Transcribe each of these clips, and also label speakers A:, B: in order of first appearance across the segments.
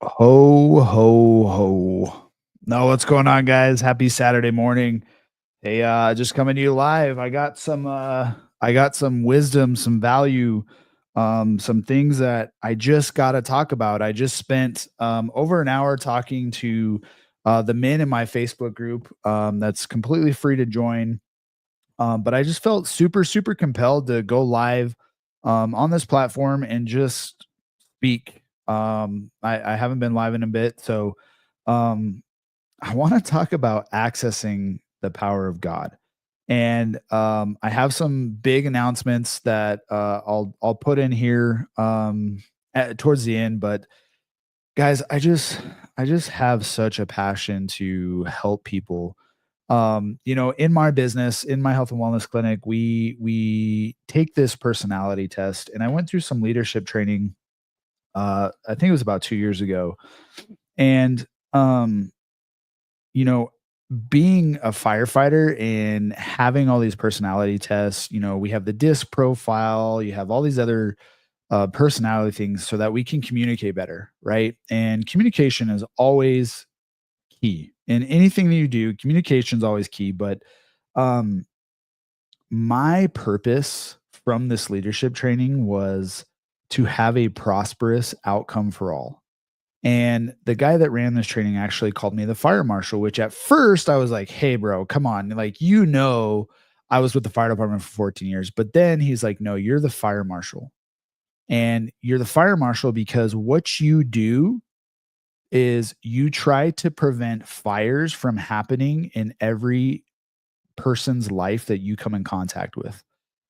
A: Ho, ho, ho. No, what's going on, guys? Happy Saturday morning. Hey, just coming to you live. I got some wisdom, some value, some things that I just gotta talk about. I just spent over an hour talking to the men in my Facebook group. That's completely free to join. But I just felt super, super compelled to go live on this platform and just speak. I haven't been live in a bit, so um, I want to talk about accessing the power of God. And I have some big announcements that I'll put in here towards the end. But guys, I just have such a passion to help people. In my business, in my health and wellness clinic, we take this personality test, and I went through some leadership training. I think it was about 2 years ago, and um, you know, being a firefighter and having all these personality tests, we have the DISC profile, you have all these other personality things so that we can communicate better, right? And communication is always key in anything that you do. Communication is always key, but um, my purpose from this leadership training was to have a prosperous outcome for all. And the guy that ran this training actually called me the fire marshal, which at first I was like, "Hey, bro, come on. Like, I was with the fire department for 14 years." But then he's like, "No, you're the fire marshal. And you're the fire marshal because what you do is you try to prevent fires from happening in every person's life that you come in contact with."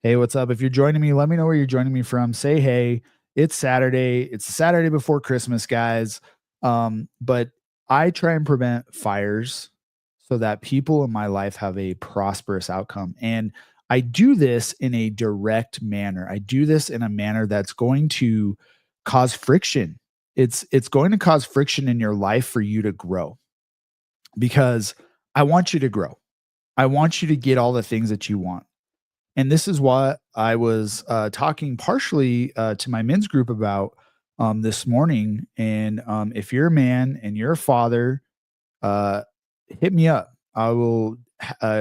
A: Hey, what's up? If you're joining me, let me know where you're joining me from. Say hey. It's Saturday. It's the Saturday before Christmas, guys. But I try and prevent fires so that people in my life have a prosperous outcome. And I do this in a direct manner. I do this in a manner that's going to cause friction. It's going to cause friction in your life for you to grow because I want you to grow. I want you to get all the things that you want. And this is what I was talking partially to my men's group about this morning. And if you're a man and you're a father, uh, hit me up. I will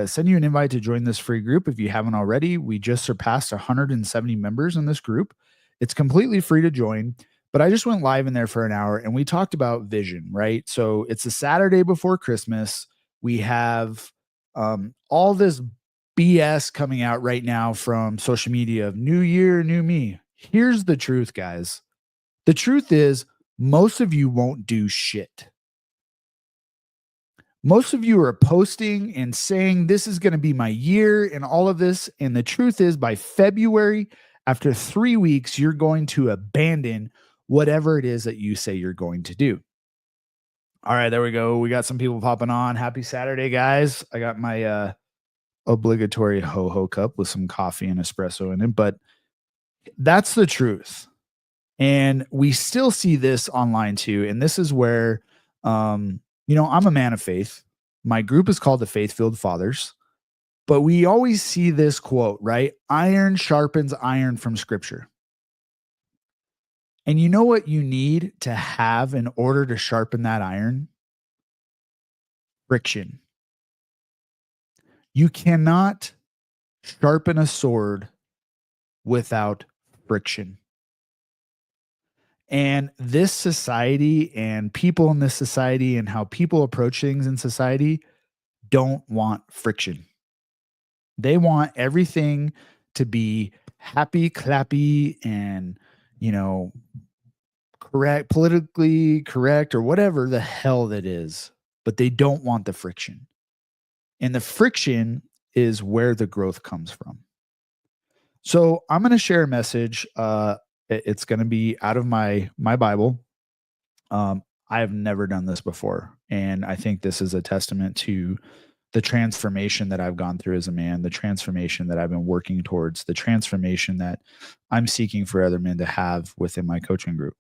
A: send you an invite to join this free group if you haven't already. We just surpassed 170 members in this group. It's completely free to join. But I just went live in there for an hour and we talked about vision, right? So it's a Saturday before Christmas. We have all this BS coming out right now from social media of new year, new me. Here's the truth, guys. The truth is, most of you won't do shit. Most of you are posting and saying this is going to be my year and all of this. And the truth is, by February, after 3 weeks, you're going to abandon whatever it is that you say you're going to do. All right, there we go. We got some people popping on. Happy Saturday, guys. I got my obligatory ho ho cup with some coffee and espresso in it, but that's the truth. And we still see this online too. And this is where, I'm a man of faith. My group is called the Faith Filled Fathers, but we always see this quote, right? Iron sharpens iron from scripture. And you know what you need to have in order to sharpen that iron? Friction. You cannot sharpen a sword without friction. And this society and people in this society and how people approach things in society don't want friction. They want everything to be happy, clappy, and, you know, correct, politically correct, or whatever the hell that is. But they don't want the friction. And the friction is where the growth comes from. So I'm going to share a message. It's going to be out of my Bible. I have never done this before, and I think this is a testament to the transformation that I've gone through as a man, the transformation that I've been working towards, the transformation that I'm seeking for other men to have within my coaching group.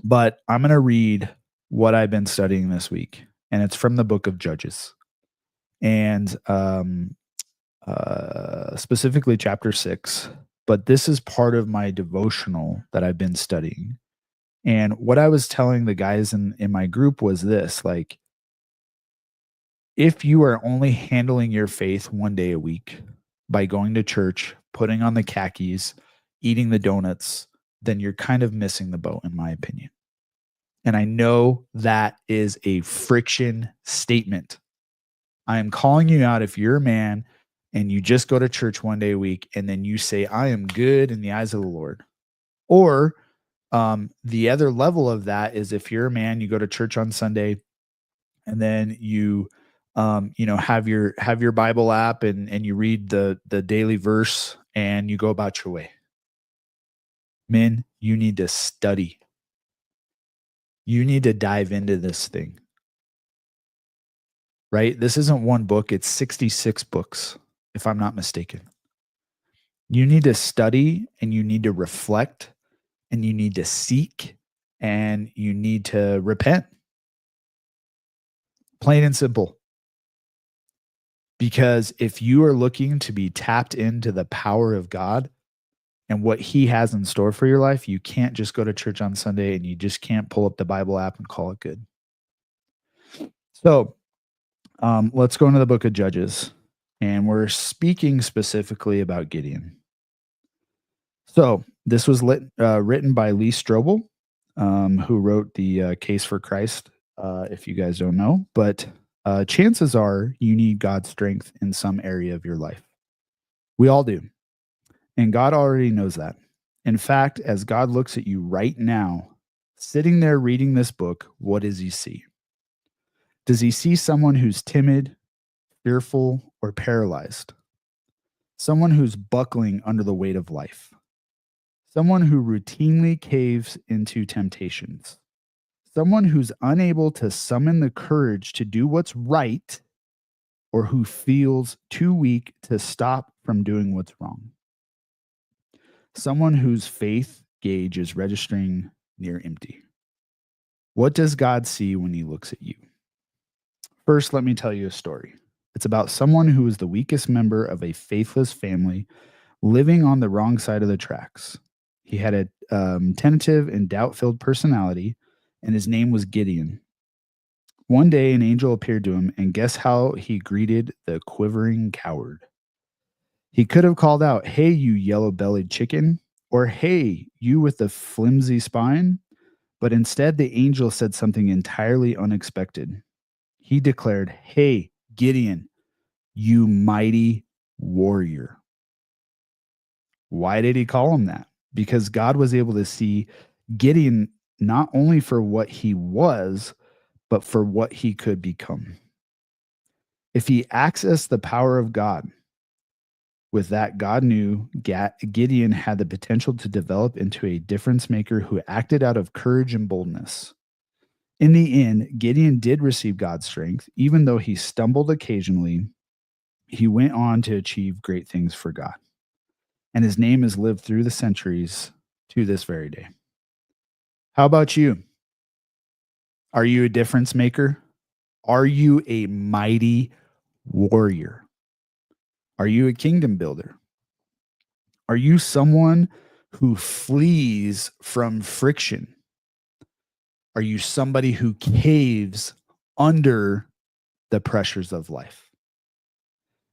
A: But I'm going to read what I've been studying this week, and it's from the book of Judges, and specifically chapter 6. But this is part of my devotional that I've been studying. And what I was telling the guys in my group was this, like, if you are only handling your faith one day a week by going to church, putting on the khakis, eating the donuts, then you're kind of missing the boat, in my opinion. And I know that is a friction statement. I am calling you out if you're a man and you just go to church one day a week and then you say, I am good in the eyes of the Lord. Or the other level of that is if you're a man, you go to church on Sunday and then you have your Bible app and you read the daily verse and you go about your way. Men, you need to study. You need to dive into this thing. Right? This isn't one book, it's 66 books, if I'm not mistaken. You need to study and you need to reflect and you need to seek and you need to repent. Plain and simple. Because if you are looking to be tapped into the power of God and what he has in store for your life, you can't just go to church on Sunday and you just can't pull up the Bible app and call it good. So let's go into the book of Judges. And we're speaking specifically about Gideon. So this was written by Lee Strobel, who wrote the Case for Christ, if you guys don't know. But chances are you need God's strength in some area of your life. We all do. And God already knows that. In fact, as God looks at you right now, sitting there reading this book, what does he see? Does he see someone who's timid, fearful, or paralyzed? Someone who's buckling under the weight of life? Someone who routinely caves into temptations? Someone who's unable to summon the courage to do what's right, or who feels too weak to stop from doing what's wrong? Someone whose faith gauge is registering near empty. What does God see when he looks at you? First, let me tell you a story. It's about someone who was the weakest member of a faithless family living on the wrong side of the tracks. He had a tentative and doubt-filled personality, and his name was Gideon. One day, an angel appeared to him, and guess how he greeted the quivering coward? He could have called out, "Hey, you yellow-bellied chicken," or "Hey, you with the flimsy spine," but instead the angel said something entirely unexpected. He declared, "Hey, Gideon, you mighty warrior." Why did he call him that? Because God was able to see Gideon not only for what he was, but for what he could become. If he accessed the power of God, with that, God knew Gideon had the potential to develop into a difference maker who acted out of courage and boldness. In the end, Gideon did receive God's strength. Even though he stumbled occasionally, he went on to achieve great things for God. And his name has lived through the centuries to this very day. How about you? Are you a difference maker? Are you a mighty warrior? Are you a kingdom builder? Are you someone who flees from friction? Are you somebody who caves under the pressures of life?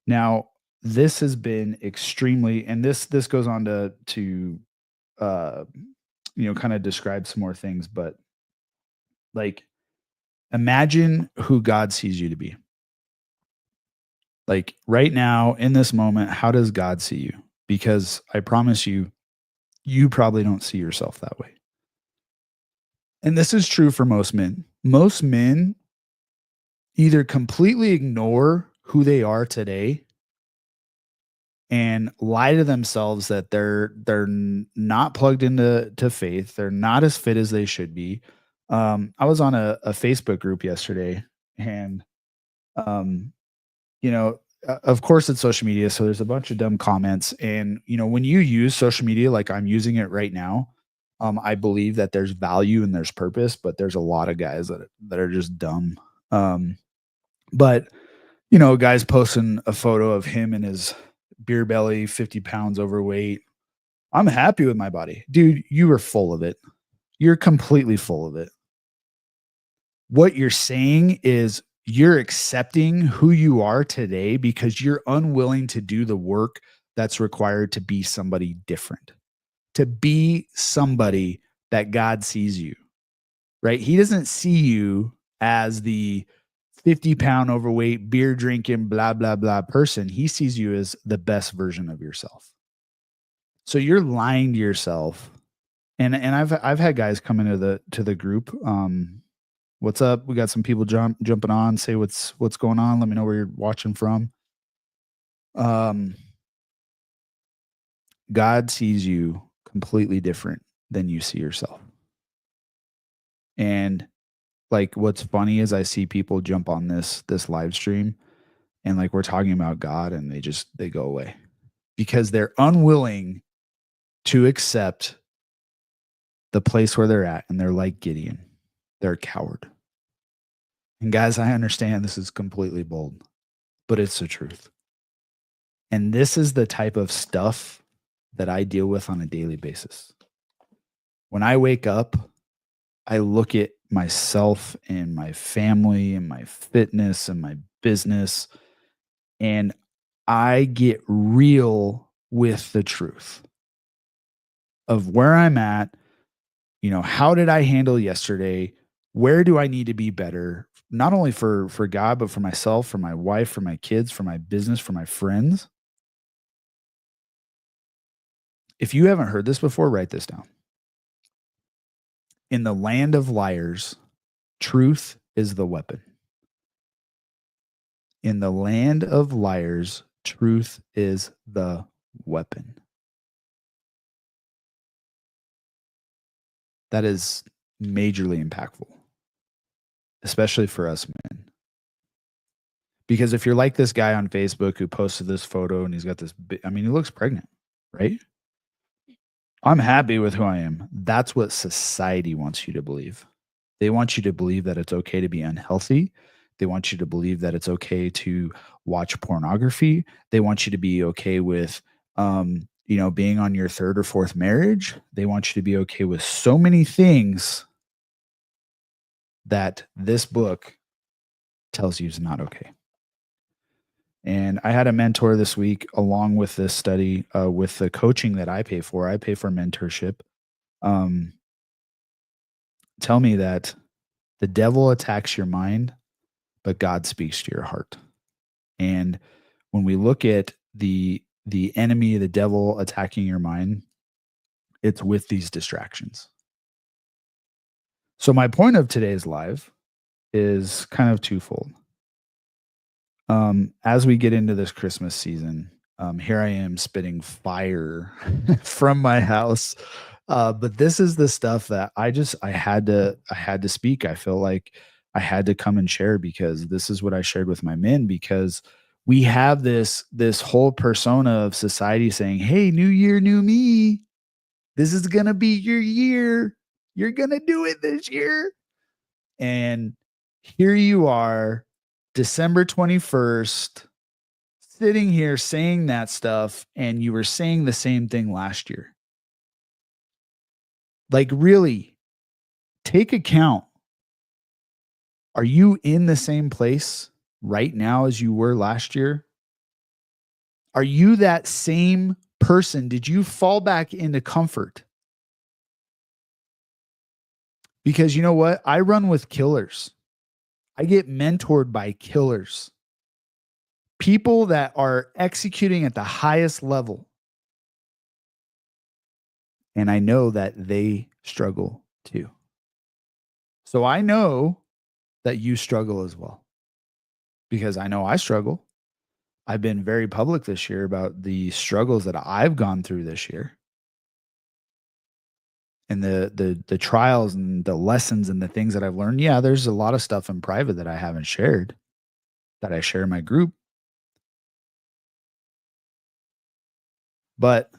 A: Now, this has been extremely, and this goes on to kind of describe some more things, but like, imagine who God sees you to be. Like right now in this moment, how does God see you? Because I promise you, you probably don't see yourself that way. And this is true for most men. Most men either completely ignore who they are today and lie to themselves that they're not plugged into faith. They're not as fit as they should be. I was on a Facebook group yesterday, and of course it's social media, so there's a bunch of dumb comments. And when you use social media like I'm using it right now, I believe that there's value and there's purpose, but there's a lot of guys that are just dumb. But guys posting a photo of him and his beer belly, 50 pounds overweight. I'm happy with my body. Dude, you are full of it. you're completely full of it. What you're saying is you're accepting who you are today because you're unwilling to do the work that's required to be somebody different, to be somebody that God sees you, right? He doesn't see you as the 50-pound overweight, beer drinking, blah, blah, blah person. He sees you as the best version of yourself. So you're lying to yourself. And I've had guys come into the group. What's up? We got some people jumping on. Say what's going on. Let me know where you're watching from. God sees you completely different than you see yourself. And like what's funny is I see people jump on this live stream and like we're talking about God and they go away because they're unwilling to accept the place where they're at, and they're like Gideon. They're a coward. And guys, I understand this is completely bold, but it's the truth. And this is the type of stuff that I deal with on a daily basis. When I wake up, I look at myself and my family and my fitness and my business, and I get real with the truth of where I'm at. You know, how did I handle yesterday? Where do I need to be better? Not only for God, but for myself, for my wife, for my kids, for my business, for my friends. If you haven't heard this before, write this down. In the land of liars, truth is the weapon. In the land of liars, truth is the weapon. That is majorly impactful, especially for us men. Because if you're like this guy on Facebook who posted this photo and he's got this, I mean, he looks pregnant, right? I'm happy with who I am. That's what society wants you to believe. They want you to believe that it's okay to be unhealthy. They want you to believe that it's okay to watch pornography. They want you to be okay with, being on your third or fourth marriage. They want you to be okay with so many things that this book tells you is not okay. And I had a mentor this week, along with this study, with the coaching that I pay for. I pay for mentorship. Tell me that the devil attacks your mind, but God speaks to your heart. And when we look at the enemy, the devil attacking your mind, it's with these distractions. So my point of today's live is kind of twofold. As we get into this Christmas season, here I am spitting fire from my house. But this is the stuff that I had to speak. I feel like I had to come and share because this is what I shared with my men, because we have this whole persona of society saying, "Hey, new year, new me. This is going to be your year. You're going to do it this year." And here you are, December 21st, sitting here saying that stuff, and you were saying the same thing last year. Like, really, take account. Are you in the same place right now as you were last year? Are you that same person? Did you fall back into comfort? Because you know what? I run with killers. I get mentored by killers. People that are executing at the highest level. And I know that they struggle too. So I know that you struggle as well, because I know I struggle. I've been very public this year about the struggles that I've gone through this year, and the trials and the lessons and the things that I've learned. Yeah, there's a lot of stuff in private that I haven't shared, that I share in my group. But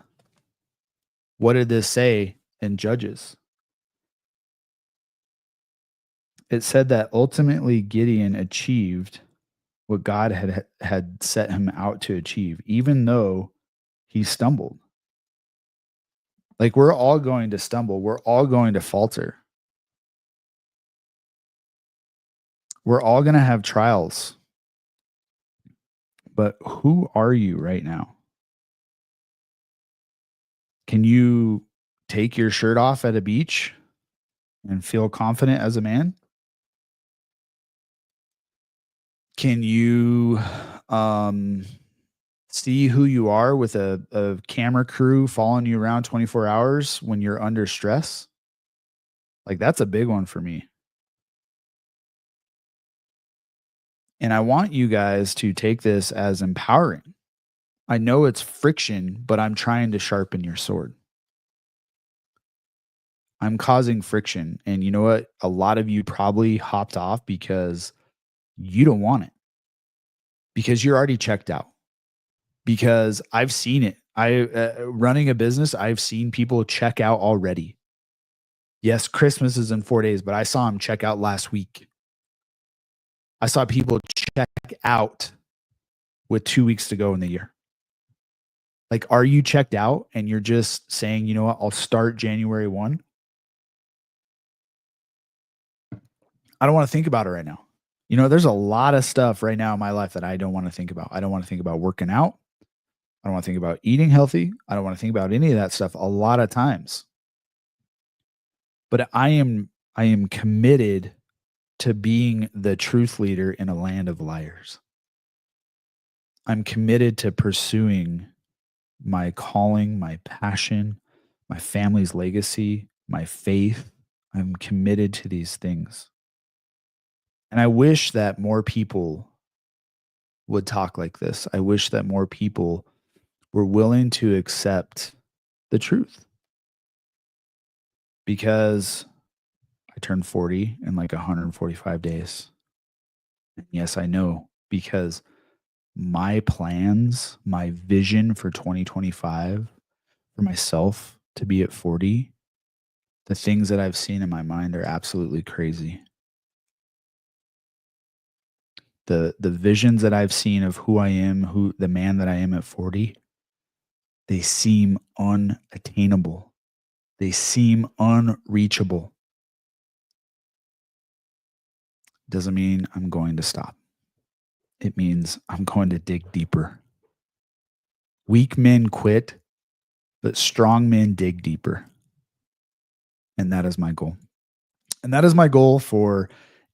A: what did this say in Judges? It said that ultimately Gideon achieved what God had set him out to achieve, even though he stumbled. Like, we're all going to stumble. We're all going to falter. We're all going to have trials. But who are you right now? Can you take your shirt off at a beach and feel confident as a man? Can you um, see who you are with a camera crew following you around 24 hours when you're under stress? Like, that's a big one for me. And I want you guys to take this as empowering. I know it's friction, but I'm trying to sharpen your sword. I'm causing friction. And you know what? A lot of you probably hopped off because you don't want it, because you're already checked out. Because I've seen it. Running a business, I've seen people check out already. Yes, Christmas is in 4 days, but I saw them check out last week. I saw people check out with 2 weeks to go in the year. Like, are you checked out and you're just saying, you know what, I'll start January 1? I don't want to think about it right now. You know, there's a lot of stuff right now in my life that I don't want to think about. I don't want to think about working out. I don't want to think about eating healthy. I don't want to think about any of that stuff a lot of times. But I am committed to being the truth leader in a land of liars. I'm committed to pursuing my calling, my passion, my family's legacy, my faith. I'm committed to these things. And I wish that more people would talk like this. I wish that more people were willing to accept the truth, because I turned 40 in like 145 days. And yes, I know, because my plans, my vision for 2025 for myself to be at 40, the things that I've seen in my mind are absolutely crazy. The visions that I've seen of who I am, who the man that I am at 40, they seem unattainable. They seem unreachable. Doesn't mean I'm going to stop. It means I'm going to dig deeper. Weak men quit, but strong men dig deeper. And that is my goal. And that is my goal for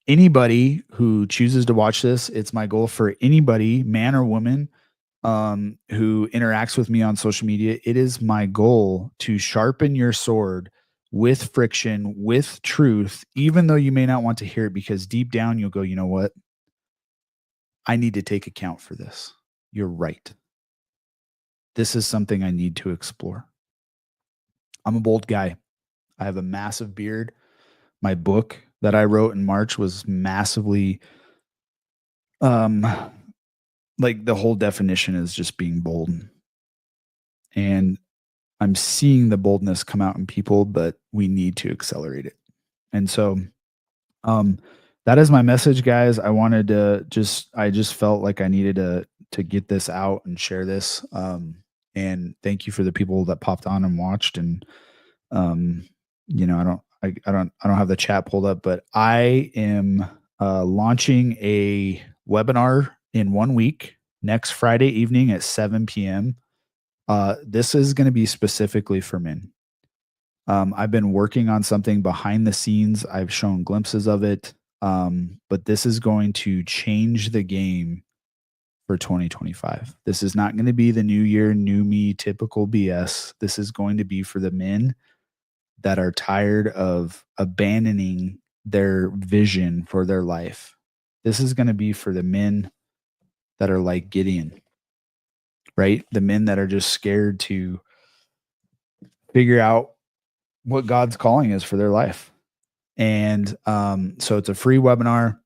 A: anybody who chooses to watch this. It's my goal for anybody, man or woman, who interacts with me on social media. It is my goal to sharpen your sword with friction, with truth, even though you may not want to hear it, because deep down you'll go, you know what? I need to take account for this. You're right. This is something I need to explore. I'm a bold guy. I have a massive beard. My book that I wrote in March was massively, um, like, the whole definition is just being bold. And I'm seeing the boldness come out in people, but we need to accelerate it. And so, um, that is my message, guys. I just felt like I needed to get this out and share this. And thank you for the people that popped on and watched. And um, I don't have the chat pulled up, but I am launching a webinar in 1 week, next Friday evening at 7 p.m. This is going to be specifically for men. I've been working on something behind the scenes. I've shown glimpses of it. But this is going to change the game for 2025. This is not going to be the new year, new me, typical BS. This is going to be for the men that are tired of abandoning their vision for their life. This is going to be for the men that are like Gideon, right? The men that are just scared to figure out what God's calling is for their life. And so it's a free webinar.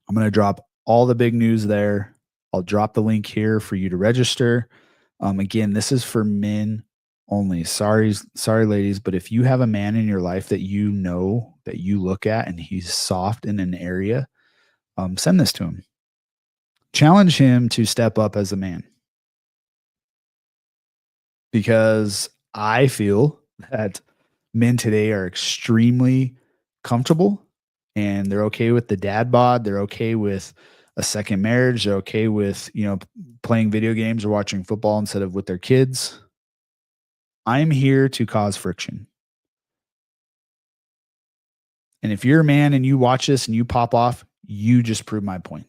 A: I'm going to drop all the big news there. I'll drop the link here for you to register. Again, this is for men only. Sorry, ladies, but if you have a man in your life that you know, that you look at and he's soft in an area, send this to him. Challenge him to step up as a man. Because I feel that men today are extremely comfortable and they're okay with the dad bod. They're okay with a second marriage. They're okay with, playing video games or watching football instead of with their kids. I'm here to cause friction. And if you're a man and you watch this and you pop off, you just prove my point.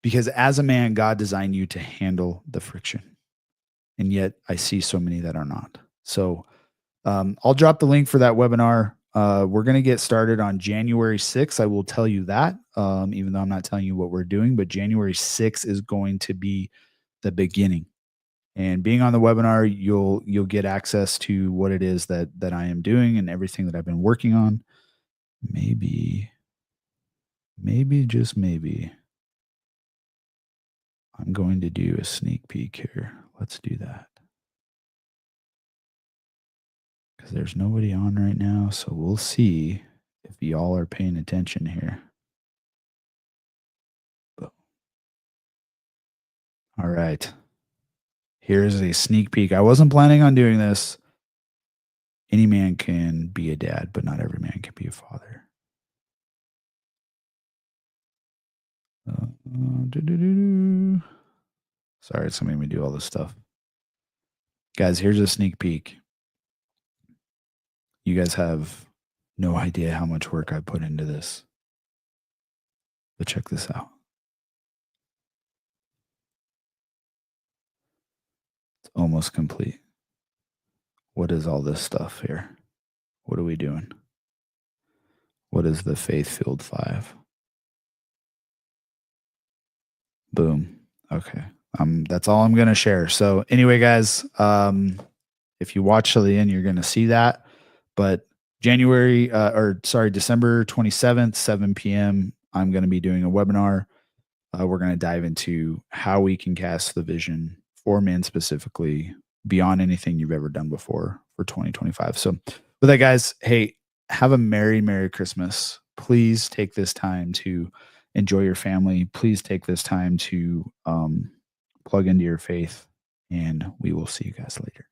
A: Because as a man, God designed you to handle the friction. And yet I see so many that are not. So I'll drop the link for that webinar. We're going to get started on January 6th. I will tell you that, even though I'm not telling you what we're doing, but January 6th is going to be the beginning. And being on the webinar, you'll get access to what it is that I am doing and everything that I've been working on. Maybe just maybe I'm going to do a sneak peek here. Let's do that. Because there's nobody on right now, so we'll see if y'all are paying attention here. All right. Here's a sneak peek. I wasn't planning on doing this. Any man can be a dad, but not every man can be a father. Sorry, it's making me do all this stuff. Guys, here's a sneak peek. You guys have no idea how much work I put into this. But check this out. It's almost complete. What is all this stuff here? What are we doing? What is the Faith-Filled 5? Boom. Okay. That's all I'm going to share. So anyway, guys, if you watch till the end, you're going to see that. But December 27th, 7 p.m., I'm going to be doing a webinar. We're going to dive into how we can cast the vision for men specifically beyond anything you've ever done before for 2025. So with that, guys, hey, have a Merry Christmas. Please take this time to enjoy your family. Please take this time to plug into your faith, and we will see you guys later.